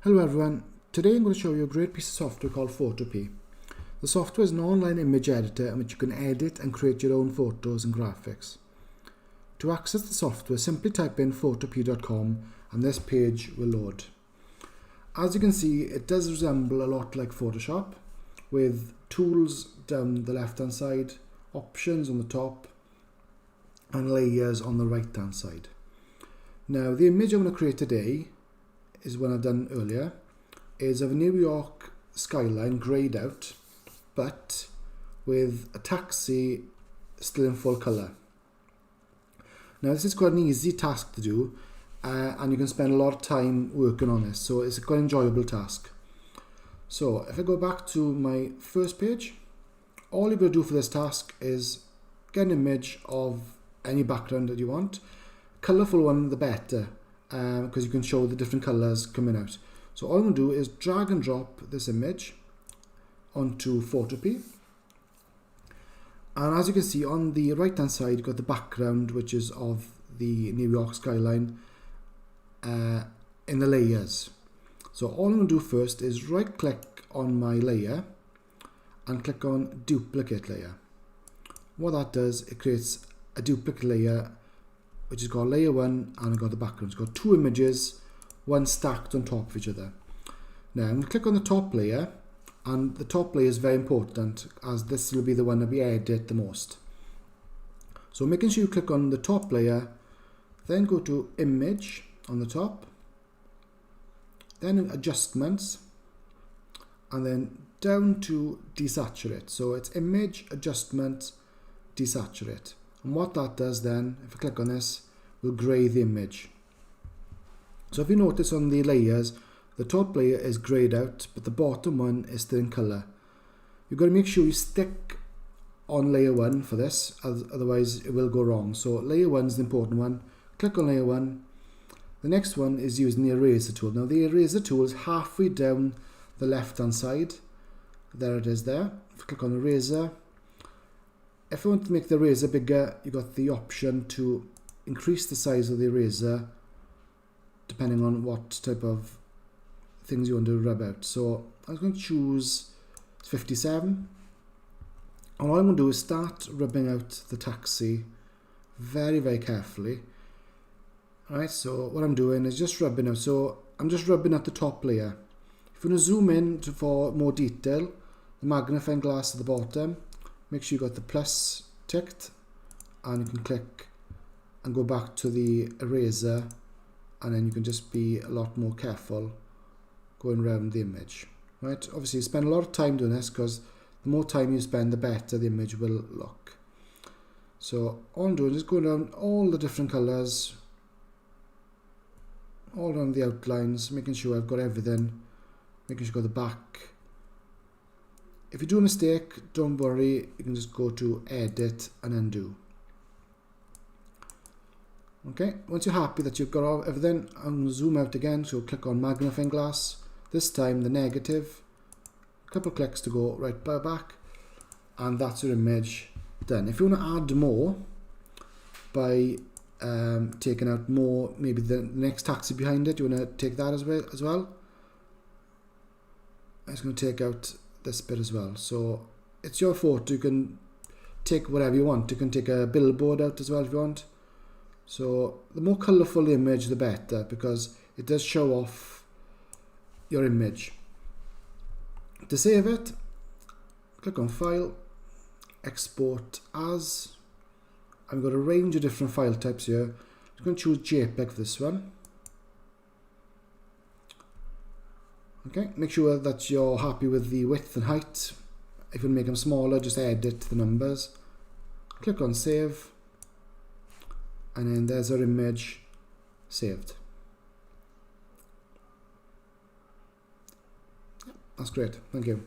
Hello everyone, today I'm going to show you a great piece of software called Photopea. The software is an online image editor in which you can edit and create your own photos and graphics. To access the software, simply type in photopea.com and this page will load. As you can see, it does resemble a lot like Photoshop, with tools down the left hand side, options on the top and layers on the right hand side. Now the image I'm going to create today is one I've done earlier, is of a New York skyline greyed out, but with a taxi still in full colour. Now this is quite an easy task to do, and you can spend a lot of time working on this, so it's a quite enjoyable task. So if I go back to my first page, all you've got to do for this task is get an image of any background that you want. Colourful one the better, because you can show the different colours coming out. So all I'm going to do is drag and drop this image onto Photopea. And as you can see on the right hand side, you've got the background, which is of the New York skyline in the layers. So all I'm going to do first is right click on my layer and click on duplicate layer. What that does, it creates a duplicate layer which has got layer 1 and I've got the background. It's got two images, one stacked on top of each other. Now I'm going to click on the top layer, and the top layer is very important as this will be the one that we edit the most. So making sure you click on the top layer, then go to image on the top, then adjustments, and then down to desaturate. So it's image, adjustment, desaturate. And what that does then, if I click on this, will grey the image. So if you notice on the layers, the top layer is greyed out, but the bottom one is still in colour. You've got to make sure you stick on layer 1 for this, otherwise it will go wrong. So layer 1 is the important one. Click on layer 1. The next one is using the eraser tool. Now the eraser tool is halfway down the left hand side. There it is there. If you click on eraser, if you want to make the eraser bigger, you've got the option to increase the size of the eraser depending on what type of things you want to rub out. So I'm going to choose 57. And all I'm going to do is start rubbing out the taxi very, very carefully. Alright, so what I'm doing is just rubbing out. So I'm just rubbing at the top layer. If you want to zoom in for more detail, the magnifying glass at the bottom, make sure you got the plus ticked, and you can click and go back to the eraser, and then you can just be a lot more careful going around the image. Right? Obviously you spend a lot of time doing this because the more time you spend, the better the image will look. So all I'm doing is going around all the different colours, all around the outlines, making sure I've got everything, making sure I've got the back. If you do a mistake, don't worry, you can just go to edit and undo. Okay, once you're happy that you've got everything, I'm going to zoom out again, so click on magnifying glass, this time the negative, a couple of clicks to go right back, and that's your image done. If you want to add more by taking out more, maybe the next taxi behind it, you want to take that as well. I'm just going to take out this bit as well. So it's your photo, you can take whatever you want. You can take a billboard out as well if you want. So the more colourful the image, the better, because it does show off your image. To save it, click on File, Export As. I've got a range of different file types here. I'm going to choose JPEG for this one. Okay, make sure that you're happy with the width and height. If you want to make them smaller, just edit the numbers. Click on Save. And then there's our image saved. That's great, thank you.